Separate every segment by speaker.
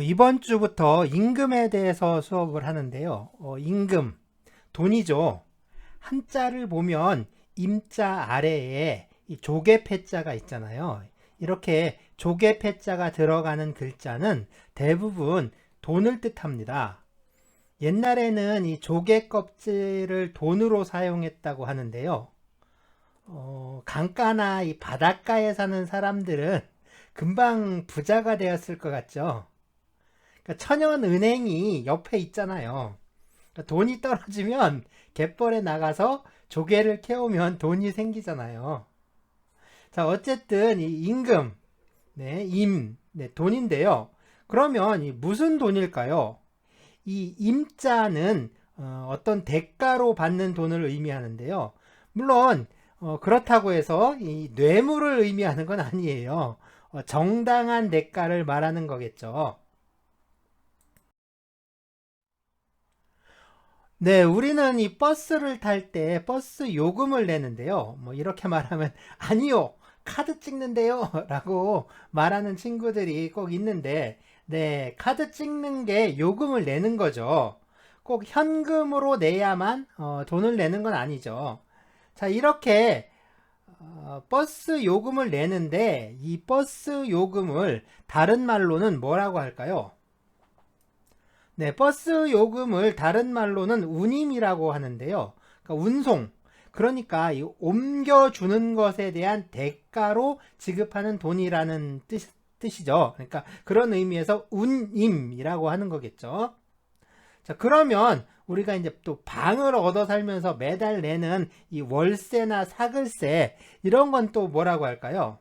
Speaker 1: 이번 주부터 임금에 대해서 수업을 하는데요. 임금, 돈이죠. 한자를 보면 임자 아래에 이 조개패자가 있잖아요. 이렇게 조개패자가 들어가는 글자는 대부분 돈을 뜻합니다. 옛날에는 이 조개 껍질을 돈으로 사용했다고 하는데요. 강가나 이 바닷가에 사는 사람들은 금방 부자가 되었을 것 같죠. 그러니까 천연은행이 옆에 있잖아요. 그러니까 돈이 떨어지면 갯벌에 나가서 조개를 캐오면 돈이 생기잖아요. 자, 어쨌든 이 임금, 돈인데요. 그러면 이 무슨 돈일까요? 이 임자는 어떤 대가로 받는 돈을 의미하는데요. 물론 그렇다고 해서 이 뇌물을 의미하는 건 아니에요. 정당한 대가를 말하는 거겠죠. 네, 우리는 이 버스를 탈 때 버스 요금을 내는데요. 뭐 이렇게 말하면 아니요, 카드 찍는데요 라고 말하는 친구들이 꼭 있는데, 네, 카드 찍는 게 요금을 내는 거죠. 꼭 현금으로 내야만 돈을 내는 건 아니죠. 자, 이렇게 버스 요금을 내는데 이 버스 요금을 다른 말로는 뭐라고 할까요? 네, 버스 요금을 다른 말로는 운임이라고 하는데요. 그러니까 운송. 그러니까 이 옮겨주는 것에 대한 대가로 지급하는 돈이라는 뜻이죠. 그러니까 그런 의미에서 운임이라고 하는 거겠죠. 자, 그러면 우리가 이제 또 방을 얻어 살면서 매달 내는 이 월세나 사글세 이런 건 또 뭐라고 할까요?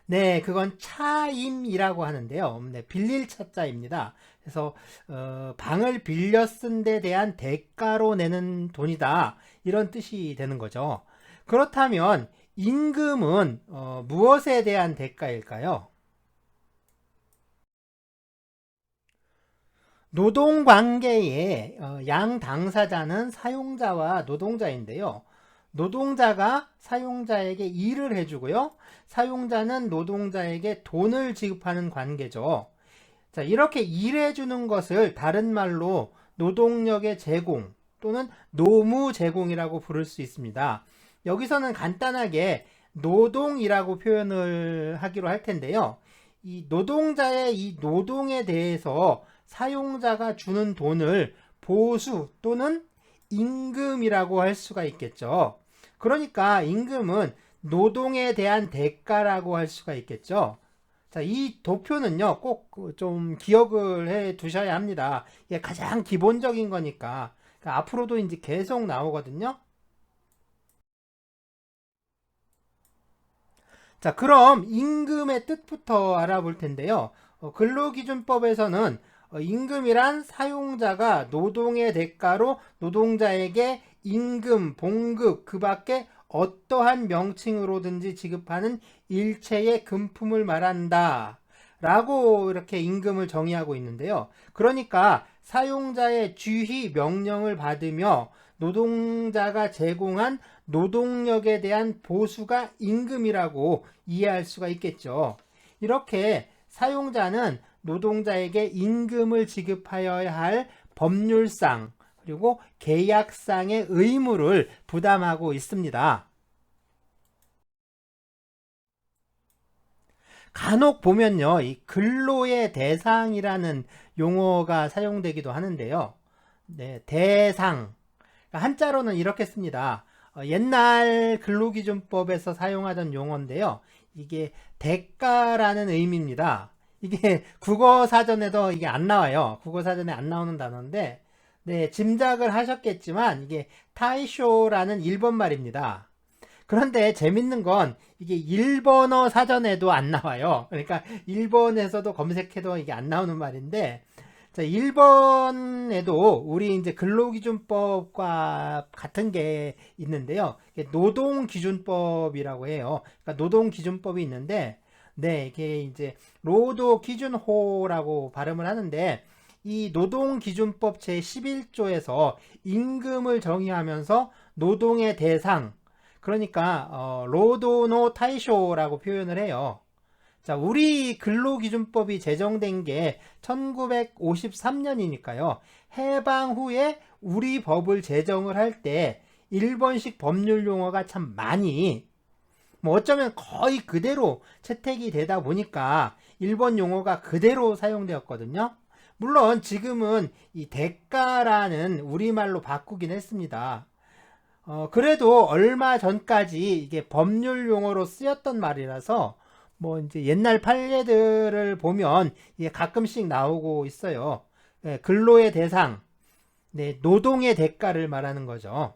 Speaker 1: 네, 그건 차임이라고 하는데요. 네, 빌릴 차자입니다. 그래서 방을 빌려 쓴 데 대한 대가로 내는 돈이다. 이런 뜻이 되는 거죠. 그렇다면 임금은 무엇에 대한 대가일까요? 노동 관계의 양 당사자는 사용자와 노동자인데요. 노동자가 사용자에게 일을 해주고요. 사용자는 노동자에게 돈을 지급하는 관계죠. 자, 이렇게 일해주는 것을 다른 말로 노동력의 제공 또는 노무 제공이라고 부를 수 있습니다. 여기서는 간단하게 노동이라고 표현을 하기로 할 텐데요. 이 노동자의 이 노동에 대해서 사용자가 주는 돈을 보수 또는 임금이라고 할 수가 있겠죠. 그러니까 임금은 노동에 대한 대가라고 할 수가 있겠죠. 자, 이 도표는요, 꼭 좀 기억을 해 두셔야 합니다. 이게 가장 기본적인 거니까. 그러니까 앞으로도 이제 계속 나오거든요. 자, 그럼 임금의 뜻부터 알아볼 텐데요. 근로기준법에서는 임금이란 사용자가 노동의 대가로 노동자에게 임금, 봉급, 그 밖에 어떠한 명칭으로든지 지급하는 일체의 금품을 말한다. 라고 이렇게 임금을 정의하고 있는데요. 그러니까 사용자의 주의 명령을 받으며 노동자가 제공한 노동력에 대한 보수가 임금이라고 이해할 수가 있겠죠. 이렇게 사용자는 노동자에게 임금을 지급하여야 할 법률상 그리고 계약상의 의무를 부담하고 있습니다. 간혹 보면요, 이 근로의 대상이라는 용어가 사용되기도 하는데요. 네, 대상. 한자로는 이렇게 씁니다. 옛날 근로기준법에서 사용하던 용어인데요. 이게 대가라는 의미입니다. 이게 국어사전에도 이게 안 나와요. 국어사전에 안 나오는 단어인데, 네, 짐작을 하셨겠지만 이게 타이쇼라는 일본 말입니다. 그런데 재밌는 건 이게 일본어 사전에도 안 나와요. 그러니까 일본에서도 검색해도 이게 안 나오는 말인데, 자, 일본에도 우리 이제 근로기준법과 같은 게 있는데요. 노동기준법이라고 해요. 그러니까 노동기준법이 있는데, 네, 이게 이제 로도기준호라고 발음을 하는데, 이 노동기준법 제11조에서 임금을 정의하면서 노동의 대상, 그러니까 로도노 타이쇼라고 표현을 해요. 자, 우리 근로기준법이 제정된 게 1953년이니까요. 해방 후에 우리 법을 제정을 할 때 일본식 법률 용어가 참 많이 뭐 어쩌면 거의 그대로 채택이 되다 보니까 일본 용어가 그대로 사용되었거든요. 물론 지금은 이 대가라는 우리말로 바꾸긴 했습니다. 그래도 얼마 전까지 이게 법률 용어로 쓰였던 말이라서 뭐 이제 옛날 판례들을 보면 이게 가끔씩 나오고 있어요. 네, 근로의 대상, 네, 노동의 대가를 말하는 거죠.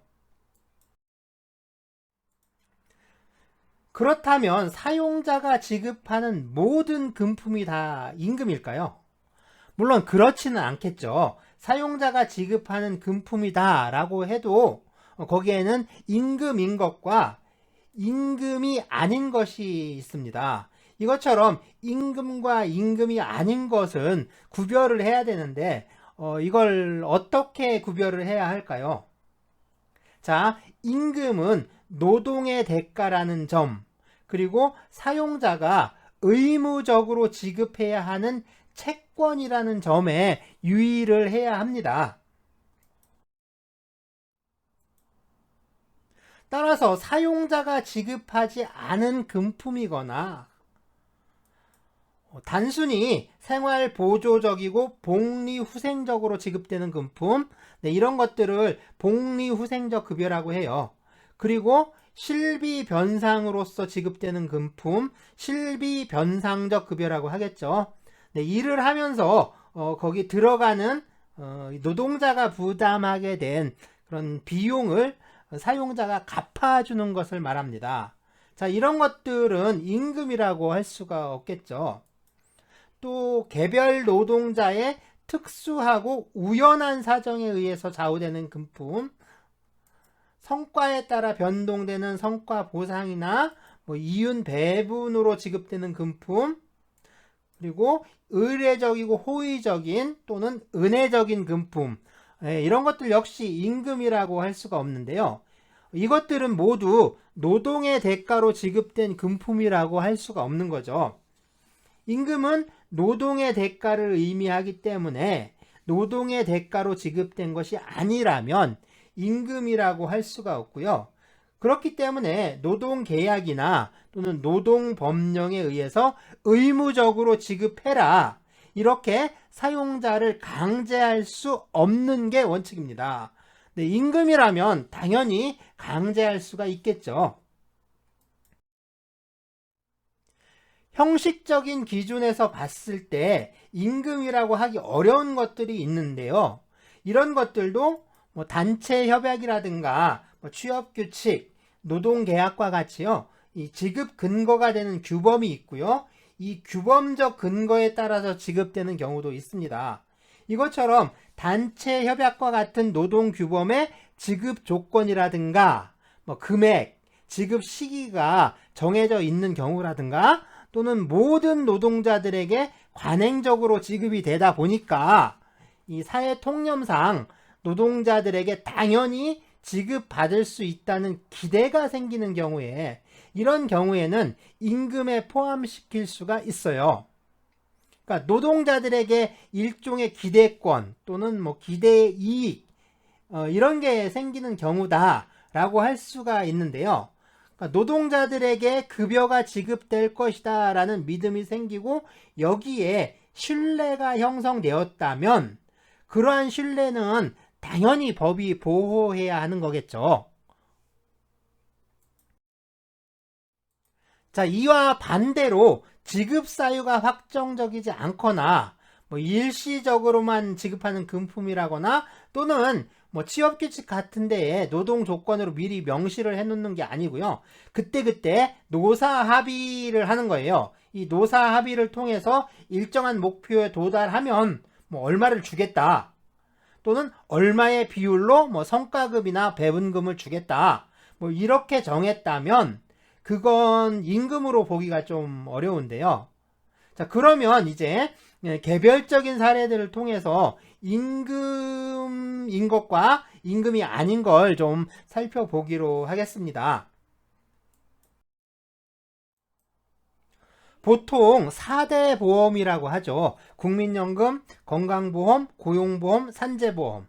Speaker 1: 그렇다면 사용자가 지급하는 모든 금품이 다 임금일까요? 물론 그렇지는 않겠죠. 사용자가 지급하는 금품이다 라고 해도 거기에는 임금인 것과 임금이 아닌 것이 있습니다. 이것처럼 임금과 임금이 아닌 것은 구별을 해야 되는데 이걸 어떻게 구별을 해야 할까요? 자, 임금은 노동의 대가라는 점, 그리고 사용자가 의무적으로 지급해야 하는 채권이라는 점에 유의를 해야 합니다. 따라서 사용자가 지급하지 않은 금품이거나 단순히 생활보조적이고 복리후생적으로 지급되는 금품, 네, 이런 것들을 복리후생적 급여라고 해요. 그리고 실비변상으로서 지급되는 금품, 실비변상적 급여라고 하겠죠. 네, 일을 하면서 거기 들어가는 노동자가 부담하게 된 그런 비용을 사용자가 갚아주는 것을 말합니다. 자, 이런 것들은 임금이라고 할 수가 없겠죠. 또 개별 노동자의 특수하고 우연한 사정에 의해서 좌우되는 금품, 성과에 따라 변동되는 성과 보상이나 뭐 이윤 배분으로 지급되는 금품, 그리고 의례적이고 호의적인 또는 은혜적인 금품, 이런 것들 역시 임금이라고 할 수가 없는데요. 이것들은 모두 노동의 대가로 지급된 금품이라고 할 수가 없는 거죠. 임금은 노동의 대가를 의미하기 때문에 노동의 대가로 지급된 것이 아니라면 임금이라고 할 수가 없고요. 그렇기 때문에 노동계약이나 또는 노동법령에 의해서 의무적으로 지급해라, 이렇게 사용자를 강제할 수 없는 게 원칙입니다. 네, 임금이라면 당연히 강제할 수가 있겠죠. 형식적인 기준에서 봤을 때 임금이라고 하기 어려운 것들이 있는데요. 이런 것들도 뭐 단체 협약이라든가 뭐 취업규칙, 노동계약과 같이요, 이 지급 근거가 되는 규범이 있고요. 이 규범적 근거에 따라서 지급되는 경우도 있습니다. 이것처럼 단체 협약과 같은 노동 규범의 지급 조건이라든가 뭐 금액, 지급 시기가 정해져 있는 경우라든가 또는 모든 노동자들에게 관행적으로 지급이 되다 보니까 이 사회 통념상 노동자들에게 당연히 지급받을 수 있다는 기대가 생기는 경우에, 이런 경우에는 임금에 포함시킬 수가 있어요. 그러니까 노동자들에게 일종의 기대권 또는 뭐 기대 이익, 이런 게 생기는 경우다라고 할 수가 있는데요. 그러니까 노동자들에게 급여가 지급될 것이다 라는 믿음이 생기고 여기에 신뢰가 형성되었다면 그러한 신뢰는 당연히 법이 보호해야 하는 거겠죠. 자, 이와 반대로 지급 사유가 확정적이지 않거나 뭐 일시적으로만 지급하는 금품이라거나 또는 뭐 취업규칙 같은 데에 노동 조건으로 미리 명시를 해놓는 게 아니고요. 그때그때 노사 합의를 하는 거예요. 이 노사 합의를 통해서 일정한 목표에 도달하면 뭐 얼마를 주겠다, 또는 얼마의 비율로 뭐 성과급이나 배분금을 주겠다, 뭐 이렇게 정했다면 그건 임금으로 보기가 좀 어려운데요. 자, 그러면 이제 개별적인 사례들을 통해서 임금인 것과 임금이 아닌 걸 좀 살펴보기로 하겠습니다. 보통 4대 보험이라고 하죠. 국민연금, 건강보험, 고용보험, 산재보험.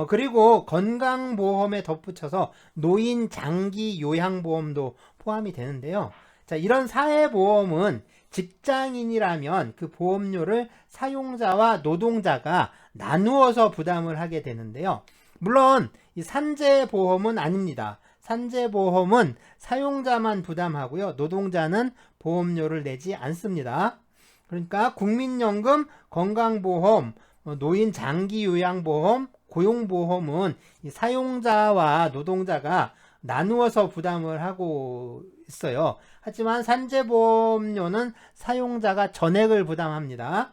Speaker 1: 그리고 건강보험에 덧붙여서 노인 장기 요양보험도 포함이 되는데요. 자, 이런 사회보험은 직장인이라면 그 보험료를 사용자와 노동자가 나누어서 부담을 하게 되는데요. 물론 이 산재보험은 아닙니다. 산재보험은 사용자만 부담하고요. 노동자는 보험료를 내지 않습니다. 그러니까 국민연금, 건강보험, 노인 장기요양보험, 고용보험은 이 사용자와 노동자가 나누어서 부담을 하고 있어요. 하지만 산재보험료는 사용자가 전액을 부담합니다.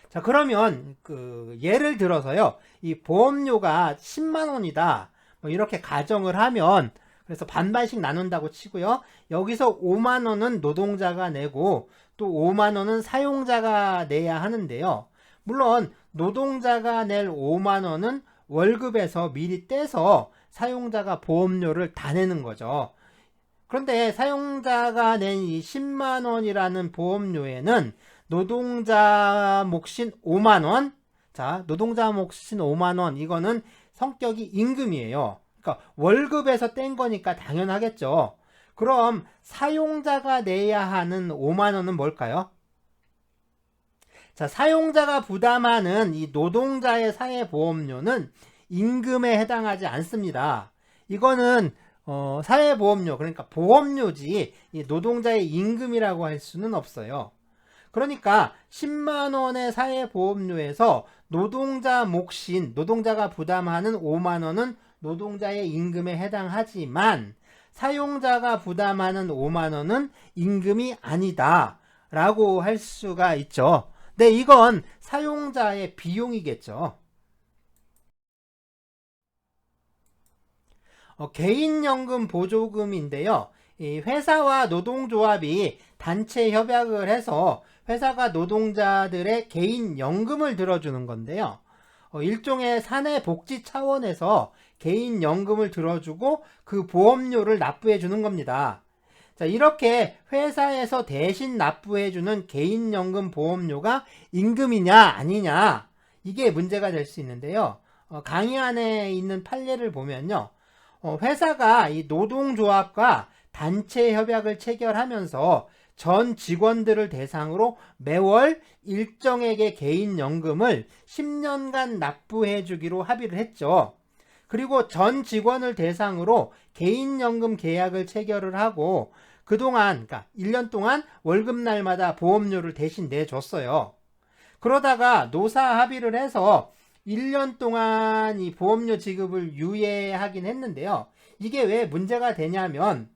Speaker 1: 자, 그러면 예를 들어서요, 이 보험료가 10만 원이다. 뭐 이렇게 가정을 하면, 그래서 반반씩 나눈다고 치고요. 여기서 5만 원은 노동자가 내고 또 5만 원은 사용자가 내야 하는데요. 물론 노동자가 낼 5만 원은 월급에서 미리 떼서 사용자가 보험료를 다 내는 거죠. 그런데 사용자가 낸 이 10만 원이라는 보험료에는 노동자 몫인 5만 원, 자, 노동자 몫인 5만 원, 이거는 성격이 임금이에요. 그러니까 월급에서 뗀 거니까 당연하겠죠. 그럼 사용자가 내야 하는 5만 원은 뭘까요? 자, 사용자가 부담하는 이 노동자의 사회보험료는 임금에 해당하지 않습니다. 이거는 사회보험료, 그러니까 보험료지 이 노동자의 임금이라고 할 수는 없어요. 그러니까 10만 원의 사회보험료에서 노동자 몫인 노동자가 부담하는 5만 원은 노동자의 임금에 해당하지만 사용자가 부담하는 5만 원은 임금이 아니다 라고 할 수가 있죠. 네, 이건 사용자의 비용이겠죠. 개인연금 보조금인데요. 이 회사와 노동조합이 단체 협약을 해서 회사가 노동자들의 개인연금을 들어주는 건데요. 일종의 사내복지 차원에서 개인연금을 들어주고 그 보험료를 납부해 주는 겁니다. 자, 이렇게 회사에서 대신 납부해주는 개인연금 보험료가 임금이냐 아니냐, 이게 문제가 될 수 있는데요. 강의 안에 있는 판례를 보면요, 회사가 이 노동조합과 단체 협약을 체결하면서 전 직원들을 대상으로 매월 일정액의 개인연금을 10년간 납부해 주기로 합의를 했죠. 그리고 전 직원을 대상으로 개인연금 계약을 체결을 하고 그동안, 그러니까 1년 동안 월급날마다 보험료를 대신 내줬어요. 그러다가 노사 합의를 해서 1년 동안 이 보험료 지급을 유예하긴 했는데요. 이게 왜 문제가 되냐면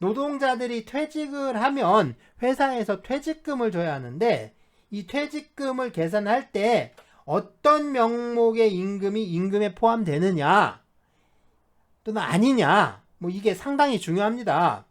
Speaker 1: 노동자들이 퇴직을 하면 회사에서 퇴직금을 줘야 하는데 이 퇴직금을 계산할 때 어떤 명목의 임금이 임금에 포함되느냐 또는 아니냐, 뭐 이게 상당히 중요합니다.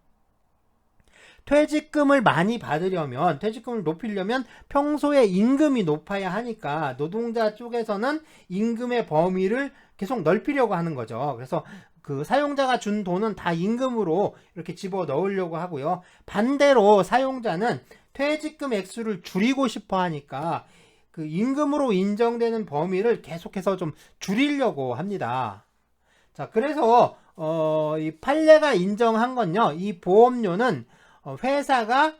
Speaker 1: 퇴직금을 많이 받으려면, 퇴직금을 높이려면 평소에 임금이 높아야 하니까 노동자 쪽에서는 임금의 범위를 계속 넓히려고 하는 거죠. 그래서 그 사용자가 준 돈은 다 임금으로 이렇게 집어 넣으려고 하고요. 반대로 사용자는 퇴직금 액수를 줄이고 싶어 하니까 그 임금으로 인정되는 범위를 계속해서 좀 줄이려고 합니다. 자, 그래서 이 판례가 인정한 건요, 이 보험료는 회사가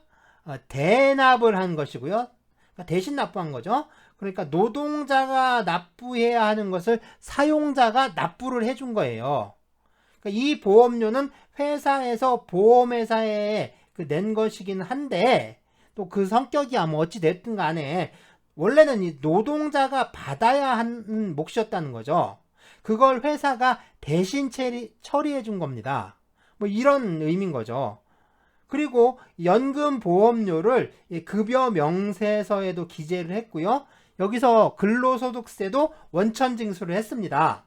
Speaker 1: 대납을 한 것이고요. 그러니까 대신 납부한 거죠. 그러니까 노동자가 납부해야 하는 것을 사용자가 납부를 해준 거예요. 그러니까 이 보험료는 회사에서 보험회사에 낸 것이긴 한데 또 그 성격이 뭐 어찌 됐든 간에 원래는 이 노동자가 받아야 하는 몫이었다는 거죠. 그걸 회사가 대신 처리해 준 겁니다. 뭐 이런 의미인 거죠. 그리고 연금보험료를 급여 명세서에도 기재를 했고요. 여기서 근로소득세도 원천 징수를 했습니다.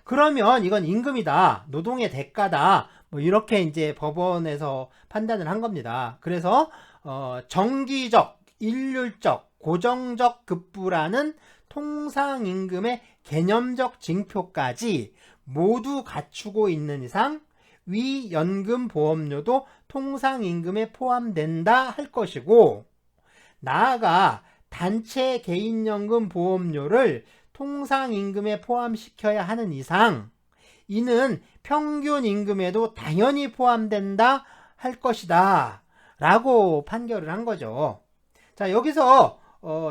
Speaker 1: 그러면 이건 임금이다, 노동의 대가다, 뭐 이렇게 이제 법원에서 판단을 한 겁니다. 그래서 정기적, 일률적, 고정적 급부라는 통상임금의 개념적 징표까지 모두 갖추고 있는 이상 위 연금보험료도 통상임금에 포함된다 할 것이고, 나아가 단체 개인연금 보험료를 통상임금에 포함시켜야 하는 이상 이는 평균임금에도 당연히 포함된다 할 것이다 라고 판결을 한 거죠. 자, 여기서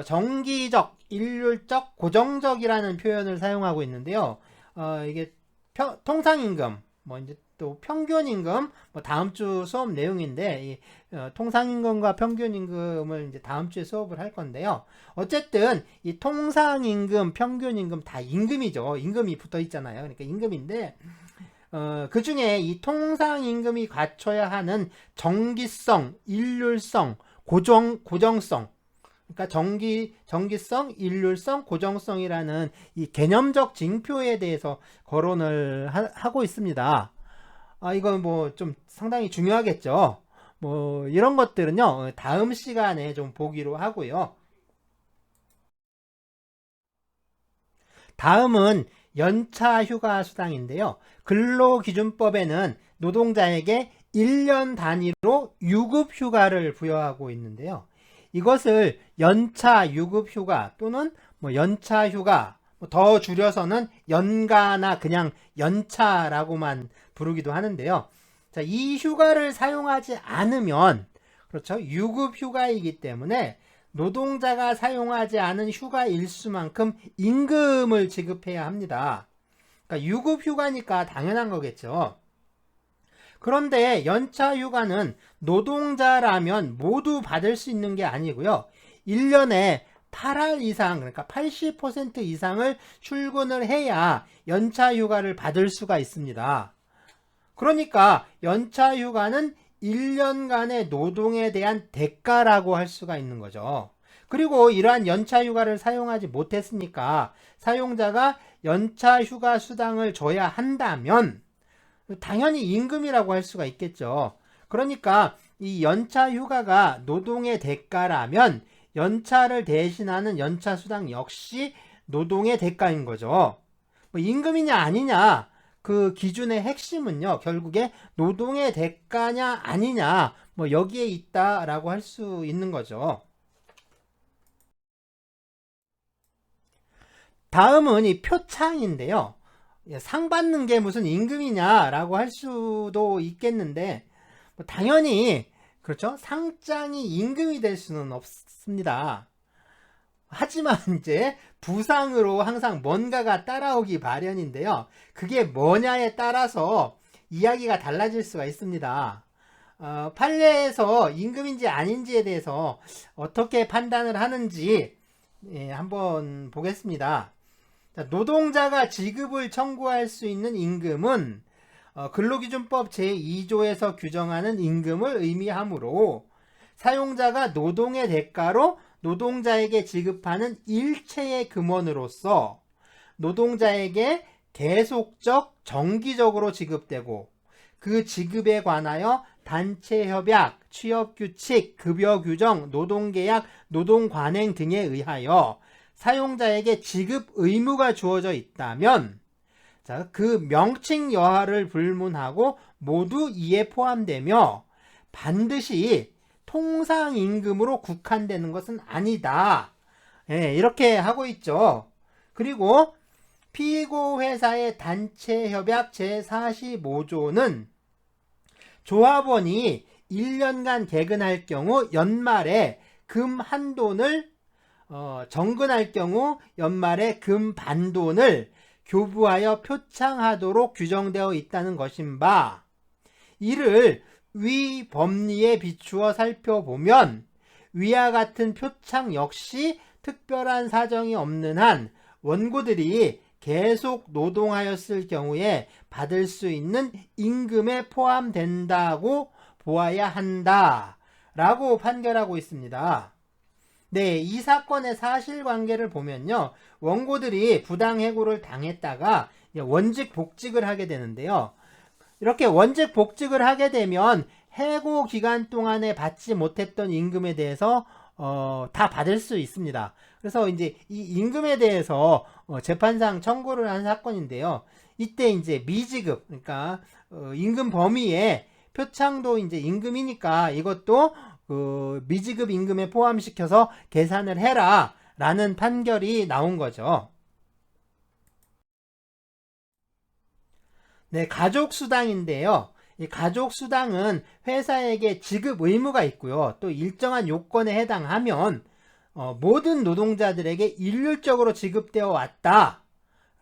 Speaker 1: 정기적, 일률적, 고정적이라는 표현을 사용하고 있는데요. 이게 통상임금, 뭐 이제 또 평균임금, 뭐 다음 주 수업 내용인데 통상임금과 평균임금을 이제 다음 주에 수업을 할 건데요. 어쨌든 이 통상임금, 평균임금 다 임금이죠. 임금이 붙어 있잖아요. 그러니까 임금인데 그 중에 이 통상임금이 갖춰야 하는 정기성, 일률성, 고정성, 그러니까 정기성, 일률성, 고정성이라는 이 개념적 징표에 대해서 거론을 하고 있습니다. 이건 뭐 좀 상당히 중요하겠죠. 뭐 이런 것들은요, 다음 시간에 좀 보기로 하고요. 다음은 연차 휴가 수당인데요. 근로기준법에는 노동자에게 1년 단위로 유급 휴가를 부여하고 있는데요. 이것을 연차 유급 휴가 또는 뭐 연차 휴가, 더 줄여서는 연가나 그냥 연차라고만 부르기도 하는데요. 자, 이 휴가를 사용하지 않으면, 그렇죠, 유급 휴가이기 때문에 노동자가 사용하지 않은 휴가 일수만큼 임금을 지급해야 합니다. 그러니까 유급 휴가니까 당연한 거겠죠. 그런데 연차 휴가는 노동자라면 모두 받을 수 있는 게 아니고요. 1년에 8할 이상, 그러니까 80% 이상을 출근을 해야 연차 휴가를 받을 수가 있습니다. 그러니까 연차 휴가는 1년간의 노동에 대한 대가라고 할 수가 있는 거죠. 그리고 이러한 연차 휴가를 사용하지 못했으니까 사용자가 연차 휴가 수당을 줘야 한다면 당연히 임금이라고 할 수가 있겠죠. 그러니까 이 연차 휴가가 노동의 대가라면 연차를 대신하는 연차 수당 역시 노동의 대가인 거죠. 뭐 임금이냐 아니냐, 그 기준의 핵심은요, 결국에 노동의 대가냐 아니냐, 뭐 여기에 있다라고 할 수 있는 거죠. 다음은 이 표창인데요. 상 받는 게 무슨 임금이냐라고 할 수도 있겠는데, 당연히 그렇죠, 상장이 임금이 될 수는 없습니다. 하지만 이제 부상으로 항상 뭔가가 따라오기 마련인데요. 그게 뭐냐에 따라서 이야기가 달라질 수가 있습니다. 판례에서 임금인지 아닌지에 대해서 어떻게 판단을 하는지 한번 보겠습니다. 노동자가 지급을 청구할 수 있는 임금은 근로기준법 제2조에서 규정하는 임금을 의미하므로 사용자가 노동의 대가로 노동자에게 지급하는 일체의 금원으로서 노동자에게 계속적, 정기적으로 지급되고 그 지급에 관하여 단체협약, 취업규칙, 급여규정, 노동계약, 노동관행 등에 의하여 사용자에게 지급 의무가 주어져 있다면, 자, 그 명칭 여하를 불문하고 모두 이에 포함되며 반드시 통상임금으로 국한되는 것은 아니다. 이렇게 하고 있죠. 그리고 피고회사의 단체협약 제45조는 조합원이 1년간 개근할 경우 연말에 금 한돈을 정근할 경우 연말에 금 반돈을 교부하여 표창하도록 규정되어 있다는 것인 바, 이를 위 법리에 비추어 살펴보면 위와 같은 표창 역시 특별한 사정이 없는 한 원고들이 계속 노동하였을 경우에 받을 수 있는 임금에 포함된다고 보아야 한다 라고 판결하고 있습니다. 네, 이 사건의 사실관계를 보면요, 원고들이 부당해고를 당했다가 원직 복직을 하게 되는데요. 이렇게 원직 복직을 하게 되면 해고 기간 동안에 받지 못했던 임금에 대해서 다 받을 수 있습니다. 그래서 이제 이 임금에 대해서 재판상 청구를 한 사건인데요. 이때 이제 미지급, 그러니까 임금 범위에 표창도 이제 임금이니까 이것도 그 미지급 임금에 포함시켜서 계산을 해라 라는 판결이 나온 거죠. 네, 가족수당인데요. 이 가족수당은 회사에게 지급 의무가 있고요. 또 일정한 요건에 해당하면 모든 노동자들에게 일률적으로 지급되어 왔다.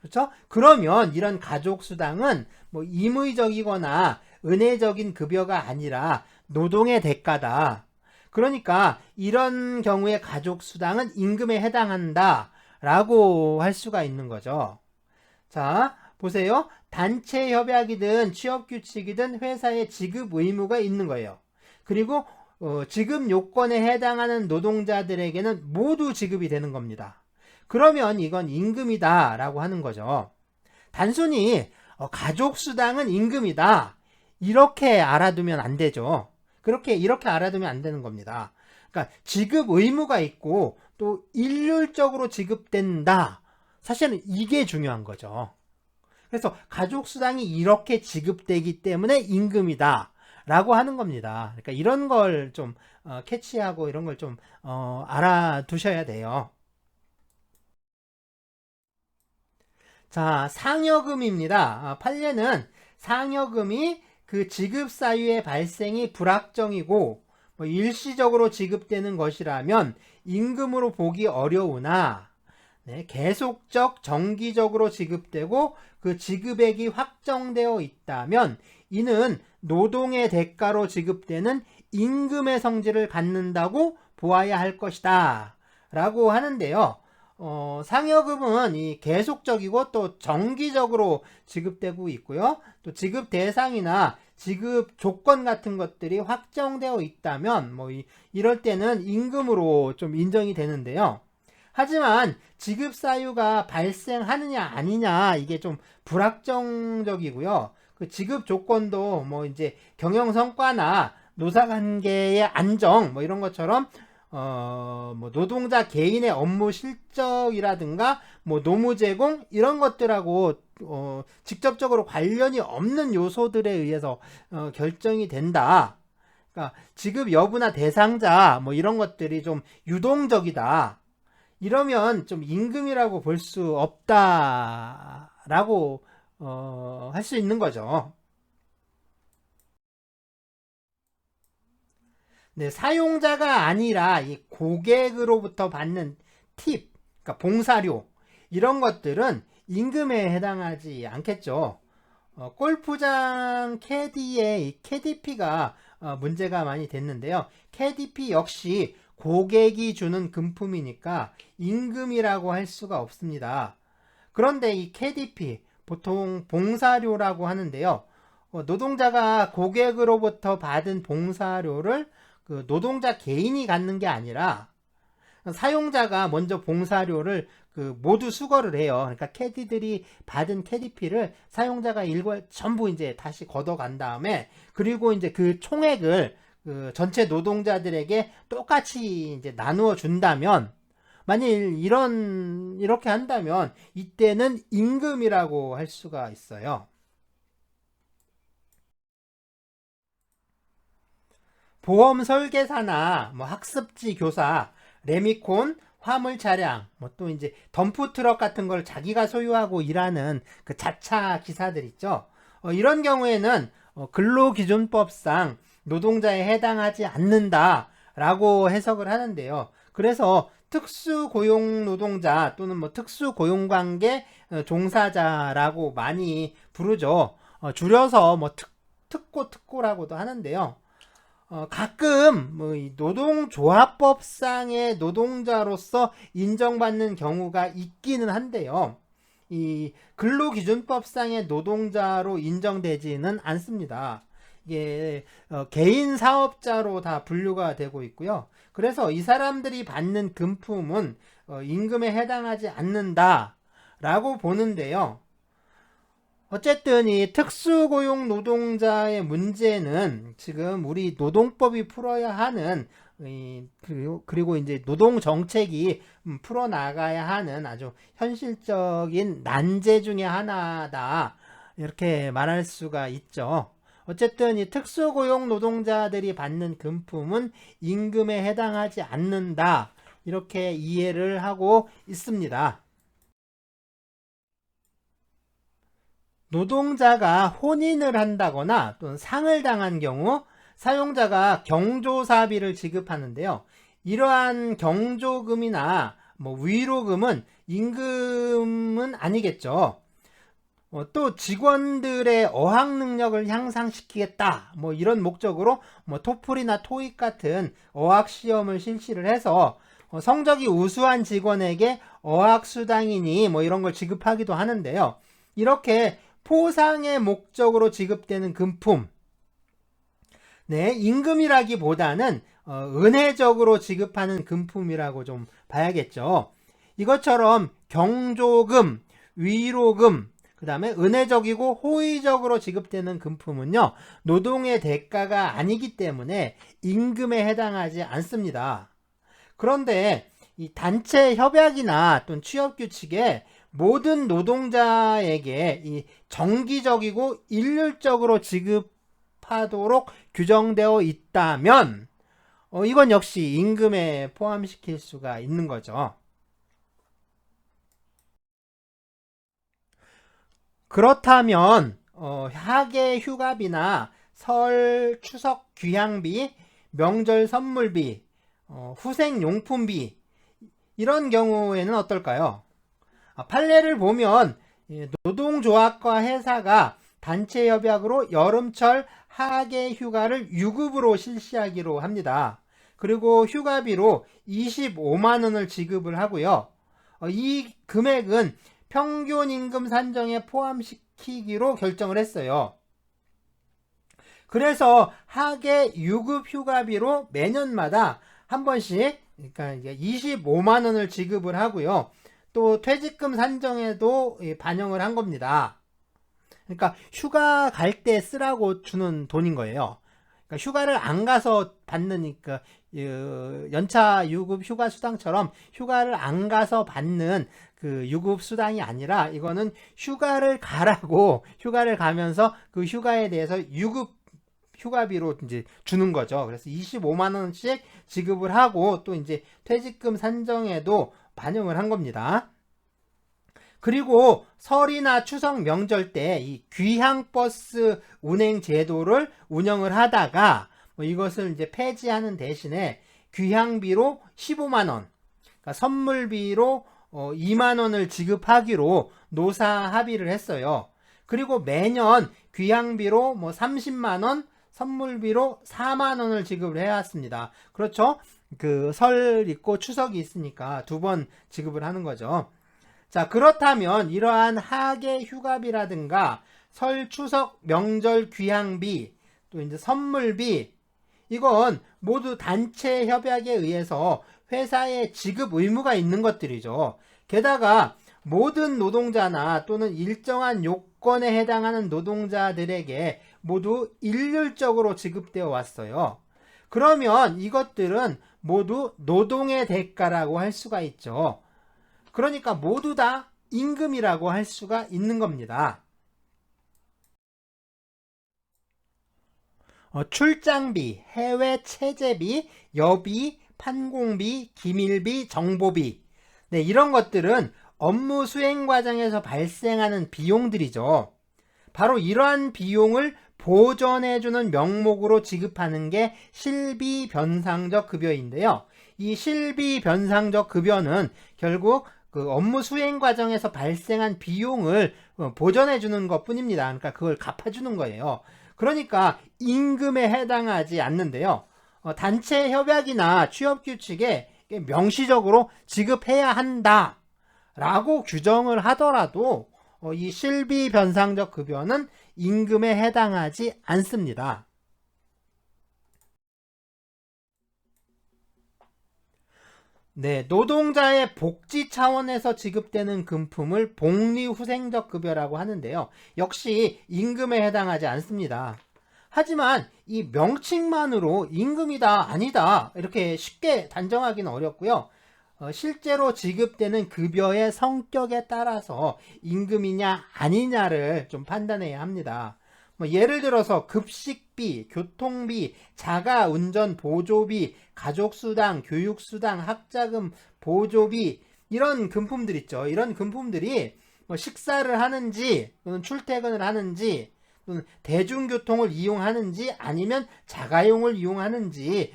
Speaker 1: 그렇죠? 그러면 이런 가족수당은 뭐 임의적이거나 은혜적인 급여가 아니라 노동의 대가다. 그러니까 이런 경우에 가족수당은 임금에 해당한다 라고 할 수가 있는 거죠. 자, 보세요. 단체 협약이든 취업규칙이든 회사에 지급 의무가 있는 거예요. 그리고 지급 요건에 해당하는 노동자들에게는 모두 지급이 되는 겁니다. 그러면 이건 임금이다 라고 하는 거죠. 단순히 가족수당은 임금이다 이렇게 알아두면 안 되죠. 이렇게 알아두면 안 되는 겁니다. 그러니까 지급 의무가 있고 또 일률적으로 지급된다. 사실은 이게 중요한 거죠. 그래서 가족수당이 이렇게 지급되기 때문에 임금이다 라고 하는 겁니다. 그러니까 이런 걸 좀 캐치하고 이런 걸 좀 알아두셔야 돼요. 자, 상여금입니다. 판례는 상여금이 그 지급 사유의 발생이 불확정이고 뭐 일시적으로 지급되는 것이라면 임금으로 보기 어려우나 네, 계속적 정기적으로 지급되고 그 지급액이 확정되어 있다면 이는 노동의 대가로 지급되는 임금의 성질을 갖는다고 보아야 할 것이다 라고 하는데요. 상여금은 이 계속적이고 또 정기적으로 지급되고 있고요. 또 지급 대상이나 지급 조건 같은 것들이 확정되어 있다면 뭐 이럴 때는 임금으로 좀 인정이 되는데요. 하지만 지급 사유가 발생하느냐 아니냐 이게 좀 불확정적이고요. 그 지급 조건도 뭐 이제 경영 성과나 노사 관계의 안정 뭐 이런 것처럼 뭐 노동자 개인의 업무 실적이라든가 뭐 노무 제공 이런 것들하고 직접적으로 관련이 없는 요소들에 의해서 결정이 된다. 그러니까 지급 여부나 대상자 뭐 이런 것들이 좀 유동적이다. 이러면 좀 임금이라고 볼 수 없다라고 할 수 있는 거죠. 네, 사용자가 아니라 이 고객으로부터 받는 팁, 그러니까 봉사료 이런 것들은 임금에 해당하지 않겠죠. 골프장 캐디의 이 캐디피가 문제가 많이 됐는데요. 캐디피 역시 고객이 주는 금품이니까 임금이라고 할 수가 없습니다. 그런데 이 캐디피 보통 봉사료라고 하는데요. 노동자가 고객으로부터 받은 봉사료를 그 노동자 개인이 갖는 게 아니라 사용자가 먼저 봉사료를 그 모두 수거를 해요. 그러니까 캐디들이 받은 캐디피를 사용자가 전부 이제 다시 걷어간 다음에 그리고 이제 그 총액을 그 전체 노동자들에게 똑같이 이제 나누어 준다면 만일 이렇게 한다면 이때는 임금이라고 할 수가 있어요. 보험 설계사나 뭐 학습지 교사, 레미콘, 화물 차량, 뭐 또 이제 덤프 트럭 같은 걸 자기가 소유하고 일하는 그 자차 기사들 있죠. 이런 경우에는 근로기준법상 노동자에 해당하지 않는다라고 해석을 하는데요. 그래서 특수고용 노동자 또는 뭐 특수고용관계 종사자라고 많이 부르죠. 줄여서 뭐 특고라고도 하는데요. 가끔 뭐 노동조합법상의 노동자로서 인정받는 경우가 있기는 한데요. 이 근로기준법상의 노동자로 인정되지는 않습니다. 이게 개인 사업자로 다 분류가 되고 있고요. 그래서 이 사람들이 받는 금품은 임금에 해당하지 않는다라고 보는데요. 어쨌든 이 특수고용 노동자의 문제는 지금 우리 노동법이 풀어야 하는 그리고 이제 노동 정책이 풀어나가야 하는 아주 현실적인 난제 중에 하나다. 이렇게 말할 수가 있죠. 어쨌든 이 특수고용 노동자들이 받는 금품은 임금에 해당하지 않는다. 이렇게 이해를 하고 있습니다. 노동자가 혼인을 한다거나 또는 상을 당한 경우 사용자가 경조사비를 지급하는데요. 이러한 경조금이나 위로금은 임금은 아니겠죠. 또 직원들의 어학 능력을 향상시키겠다. 이런 목적으로 토플이나 토익 같은 어학 시험을 실시를 해서 성적이 우수한 직원에게 어학 수당이니 이런 걸 지급하기도 하는데요. 이렇게 포상의 목적으로 지급되는 금품, 네, 임금이라기보다는 은혜적으로 지급하는 금품이라고 좀 봐야겠죠. 이것처럼 경조금, 위로금, 그 다음에 은혜적이고 호의적으로 지급되는 금품은요, 노동의 대가가 아니기 때문에 임금에 해당하지 않습니다. 그런데 이 단체 협약이나 또는 취업 규칙에 모든 노동자에게 이 정기적이고 일률적으로 지급하도록 규정되어 있다면 이건 역시 임금에 포함시킬 수가 있는 거죠. 그렇다면 학예 휴가비나 설, 추석 귀향비, 명절 선물비, 후생용품비 이런 경우에는 어떨까요? 판례를 보면 노동조합과 회사가 단체 협약으로 여름철 학예 휴가를 유급으로 실시하기로 합니다. 그리고 휴가비로 25만 원을 지급을 하고요. 이 금액은 평균 임금 산정에 포함시키기로 결정을 했어요. 그래서 학예 유급 휴가비로 매년마다 한 번씩 그러니까 25만 원을 지급을 하고요. 또 퇴직금 산정에도 반영을 한 겁니다. 그러니까 휴가 갈 때 쓰라고 주는 돈인 거예요. 그러니까 휴가를 안 가서 받는 연차 유급 휴가 수당처럼 휴가를 안 가서 받는 그 유급 수당이 아니라 이거는 휴가를 가라고 휴가를 가면서 그 휴가에 대해서 유급 휴가비로 이제 주는 거죠. 그래서 25만 원씩 지급을 하고 또 이제 퇴직금 산정에도 반영을 한 겁니다. 그리고 설이나 추석 명절 때 이 귀향버스 운행 제도를 운영을 하다가 이것을 이제 폐지하는 대신에 귀향비로 15만 원, 그러니까 선물비로 2만 원을 지급하기로 노사 합의를 했어요. 그리고 매년 귀향비로 30만 원, 선물비로 4만 원을 지급을 해왔습니다. 그렇죠? 그 설 있고 추석이 있으니까 두 번 지급을 하는 거죠. 자, 그렇다면 이러한 학예 휴가비라든가 설, 추석, 명절 귀향비, 또 이제 선물비, 이건 모두 단체 협약에 의해서 회사에 지급 의무가 있는 것들이죠. 게다가 모든 노동자나 또는 일정한 요건에 해당하는 노동자들에게 모두 일률적으로 지급되어 왔어요. 그러면 이것들은 모두 노동의 대가라고 할 수가 있죠. 그러니까 모두 다 임금이라고 할 수가 있는 겁니다. 출장비, 해외 체재비, 여비, 판공비, 기밀비, 정보비, 네, 이런 것들은 업무 수행 과정에서 발생하는 비용들이죠. 바로 이러한 비용을 보전해주는 명목으로 지급하는 게 실비 변상적 급여인데요. 이 실비 변상적 급여는 결국 그 업무 수행 과정에서 발생한 비용을 보전해주는 것 뿐입니다. 그러니까 그걸 갚아주는 거예요. 그러니까 임금에 해당하지 않는데요. 단체 협약이나 취업 규칙에 명시적으로 지급해야 한다 라고 규정을 하더라도 이 실비 변상적 급여는 임금에 해당하지 않습니다. 네, 노동자의 복지 차원에서 지급되는 금품을 복리후생적 급여라고 하는데요. 역시 임금에 해당하지 않습니다. 하지만 이 명칭만으로 임금이다, 아니다 이렇게 쉽게 단정하기는 어렵고요. 실제로 지급되는 급여의 성격에 따라서 임금이냐 아니냐를 좀 판단해야 합니다. 예를 들어서 급식비, 교통비, 자가운전 보조비, 가족수당, 교육수당, 학자금 보조비 이런 금품들 있죠. 이런 금품들이 식사를 하는지 또는 출퇴근을 하는지 또는 대중교통을 이용하는지 아니면 자가용을 이용하는지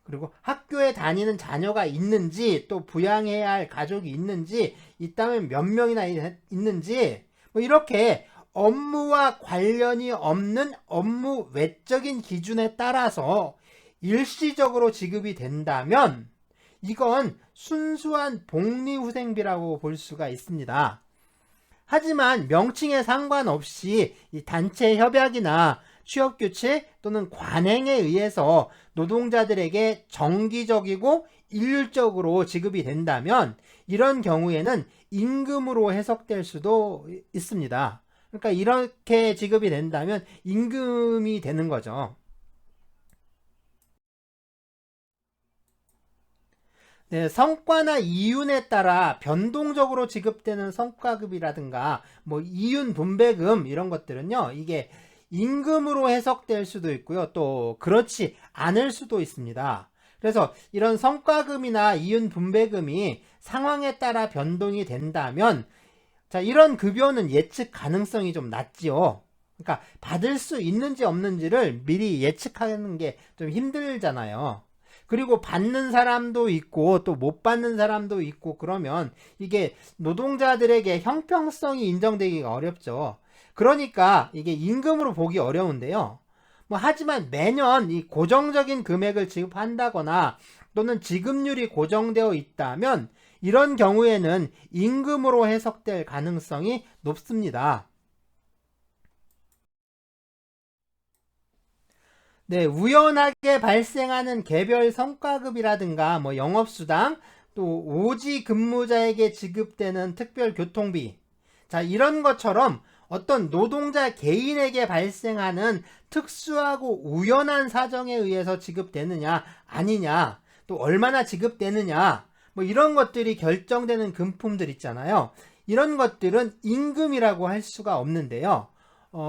Speaker 1: 그리고 학교에 다니는 자녀가 있는지 또 부양해야 할 가족이 있는지 있다면 몇 명이나 있는지 이렇게 업무와 관련이 없는 업무 외적인 기준에 따라서 일시적으로 지급이 된다면 이건 순수한 복리후생비라고 볼 수가 있습니다. 하지만 명칭에 상관없이 이 단체 협약이나 취업규칙 또는 관행에 의해서 노동자들에게 정기적이고 일률적으로 지급이 된다면 이런 경우에는 임금으로 해석될 수도 있습니다. 그러니까 이렇게 지급이 된다면 임금이 되는 거죠. 네, 성과나 이윤에 따라 변동적으로 지급되는 성과급이라든가 이윤 분배금 이런 것들은요, 이게 임금으로 해석될 수도 있고요, 또 그렇지 않을 수도 있습니다. 그래서 이런 성과금이나 이윤 분배금이 상황에 따라 변동이 된다면 자, 이런 급여는 예측 가능성이 좀 낮지요. 그러니까 받을 수 있는지 없는지를 미리 예측하는 게 좀 힘들잖아요. 그리고 받는 사람도 있고 또 못 받는 사람도 있고 그러면 이게 노동자들에게 형평성이 인정되기가 어렵죠. 그러니까 이게 임금으로 보기 어려운데요. 하지만 매년 이 고정적인 금액을 지급한다거나 또는 지급률이 고정되어 있다면 이런 경우에는 임금으로 해석될 가능성이 높습니다. 네, 우연하게 발생하는 개별 성과급이라든가 영업수당 또 오지 근무자에게 지급되는 특별 교통비 자 이런 것처럼 어떤 노동자 개인에게 발생하는 특수하고 우연한 사정에 의해서 지급되느냐 아니냐 또 얼마나 지급되느냐 이런 것들이 결정되는 금품들 있잖아요. 이런 것들은 임금이라고 할 수가 없는데요.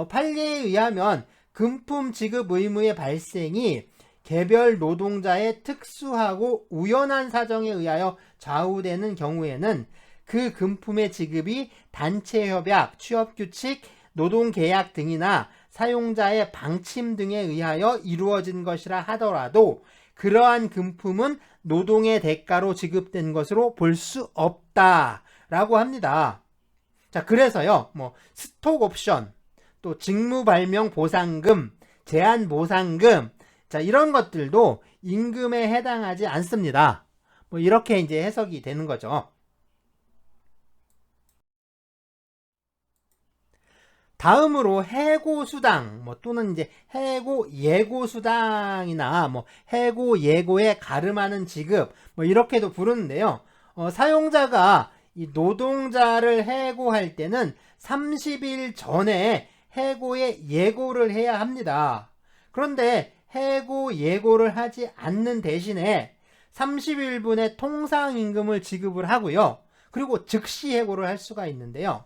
Speaker 1: 판례에 의하면 금품 지급 의무의 발생이 개별 노동자의 특수하고 우연한 사정에 의하여 좌우되는 경우에는 그 금품의 지급이 단체협약, 취업규칙, 노동계약 등이나 사용자의 방침 등에 의하여 이루어진 것이라 하더라도 그러한 금품은 노동의 대가로 지급된 것으로 볼 수 없다라고 합니다. 자, 그래서요, 스톡 옵션, 또 직무 발명 보상금, 제한 보상금, 자, 이런 것들도 임금에 해당하지 않습니다. 이렇게 이제 해석이 되는 거죠. 다음으로 해고수당, 또는 이제 해고 예고수당이나 해고 예고에 가름하는 지급, 이렇게도 부르는데요. 사용자가 이 노동자를 해고할 때는 30일 전에 해고의 예고를 해야 합니다. 그런데 해고 예고를 하지 않는 대신에 30일분의 통상임금을 지급을 하고요. 그리고 즉시 해고를 할 수가 있는데요.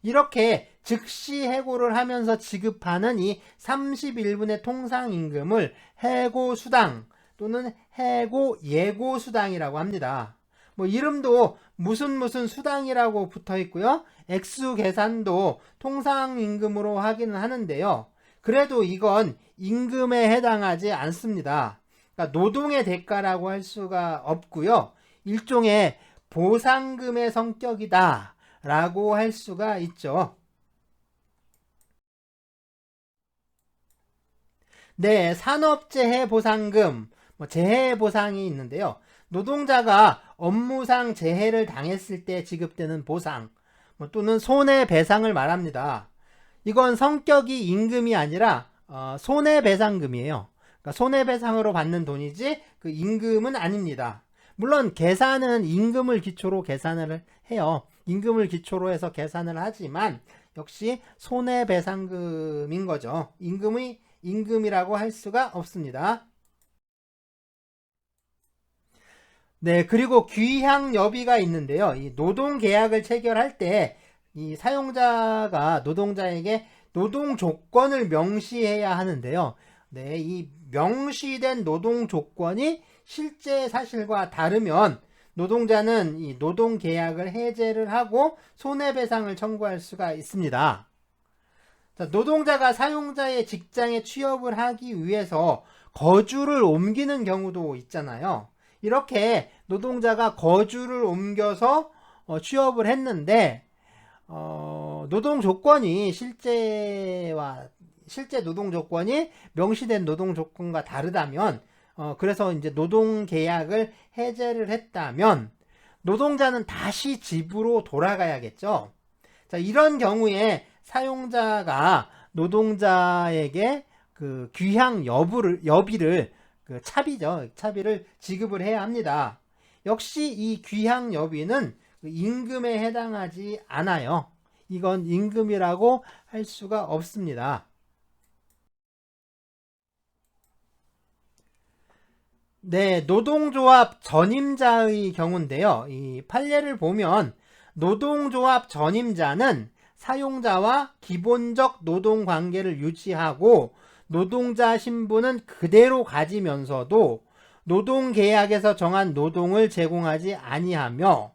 Speaker 1: 이렇게 즉시 해고를 하면서 지급하는 이 30일분의 통상임금을 해고수당 또는 해고 예고수당이라고 합니다. 이름도 무슨 수당이라고 붙어 있고요. 액수 계산도 통상임금으로 하기는 하는데요. 그래도 이건 임금에 해당하지 않습니다. 그러니까 노동의 대가라고 할 수가 없고요. 일종의 보상금의 성격이다 라고 할 수가 있죠. 네, 산업재해 보상금, 재해 보상이 있는데요. 노동자가 업무상 재해를 당했을 때 지급되는 보상 또는 손해배상을 말합니다. 이건 성격이 임금이 아니라 손해배상금이에요. 그러니까 손해배상으로 받는 돈이지 그 임금은 아닙니다. 물론 계산은 임금을 기초로 계산을 해요. 임금을 기초로 해서 계산을 하지만 역시 손해배상금인 거죠. 임금이 임금이라고 할 수가 없습니다. 네, 그리고 귀향여비가 있는데요. 이 노동계약을 체결할 때 이 사용자가 노동자에게 노동 조건을 명시해야 하는데요. 네, 이 명시된 노동 조건이 실제 사실과 다르면 노동자는 이 노동계약을 해제를 하고 손해배상을 청구할 수가 있습니다. 자, 노동자가 사용자의 직장에 취업을 하기 위해서 거주를 옮기는 경우도 있잖아요. 이렇게 노동자가 거주를 옮겨서 취업을 했는데 노동 조건이 실제 노동 조건이 명시된 노동 조건과 다르다면 그래서 이제 노동 계약을 해제를 했다면 노동자는 다시 집으로 돌아가야겠죠. 자, 이런 경우에 사용자가 노동자에게 그 귀향 여비를 그 차비를 지급을 해야 합니다. 역시 이 귀향 여비는 임금에 해당하지 않아요. 이건 임금이라고 할 수가 없습니다. 네, 노동조합 전임자의 경우인데요. 이 판례를 보면 노동조합 전임자는 사용자와 기본적 노동관계를 유지하고 노동자 신분은 그대로 가지면서도 노동계약에서 정한 노동을 제공하지 아니하며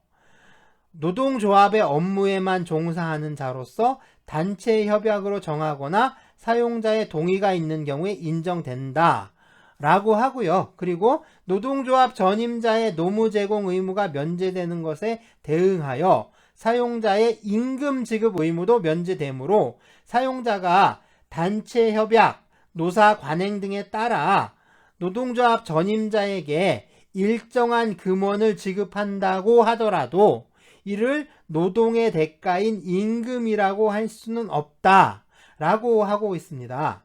Speaker 1: 노동조합의 업무에만 종사하는 자로서 단체 협약으로 정하거나 사용자의 동의가 있는 경우에 인정된다 라고 하고요. 그리고 노동조합 전임자의 노무 제공 의무가 면제되는 것에 대응하여 사용자의 임금 지급 의무도 면제되므로 사용자가 단체 협약, 노사 관행 등에 따라 노동조합 전임자에게 일정한 금원을 지급한다고 하더라도 이를 노동의 대가인 임금이라고 할 수는 없다라고 하고 있습니다.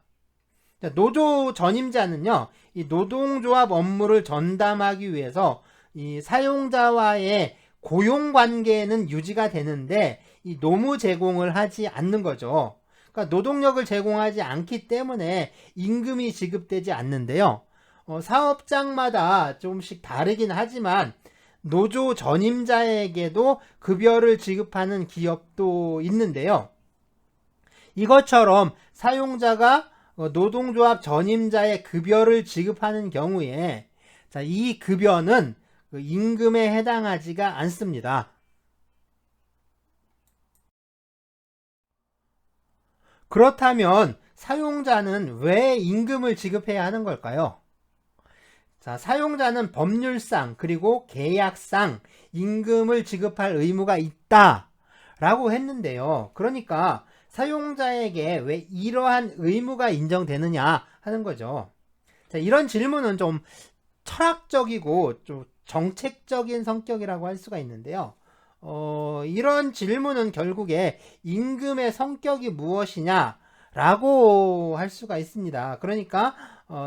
Speaker 1: 노조 전임자는요, 이 노동조합 업무를 전담하기 위해서 이 사용자와의 고용관계는 유지가 되는데 이 노무 제공을 하지 않는 거죠. 그러니까 노동력을 제공하지 않기 때문에 임금이 지급되지 않는데요. 사업장마다 조금씩 다르긴 하지만 노조 전임자에게도 급여를 지급하는 기업도 있는데요. 이것처럼 사용자가 노동조합 전임자의 급여를 지급하는 경우에 이 급여는 임금에 해당하지가 않습니다. 그렇다면 사용자는 왜 임금을 지급해야 하는 걸까요? 자, 사용자는 법률상 그리고 계약상 임금을 지급할 의무가 있다 라고 했는데요. 그러니까 사용자에게 왜 이러한 의무가 인정되느냐 하는 거죠. 자, 이런 질문은 좀 철학적이고 좀 정책적인 성격이라고 할 수가 있는데요. 이런 질문은 결국에 임금의 성격이 무엇이냐 라고 할 수가 있습니다. 그러니까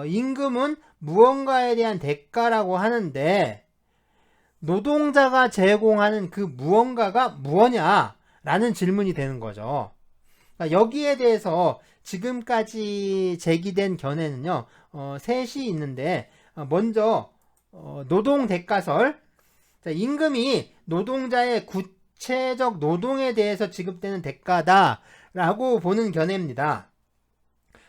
Speaker 1: 임금은 무언가에 대한 대가라고 하는데 노동자가 제공하는 그 무언가가 무엇냐 라는 질문이 되는 거죠. 그러니까 여기에 대해서 지금까지 제기된 견해는요, 셋이 있는데 먼저 노동대가설. 자, 임금이 노동자의 구체적 노동에 대해서 지급되는 대가다라고 보는 견해입니다.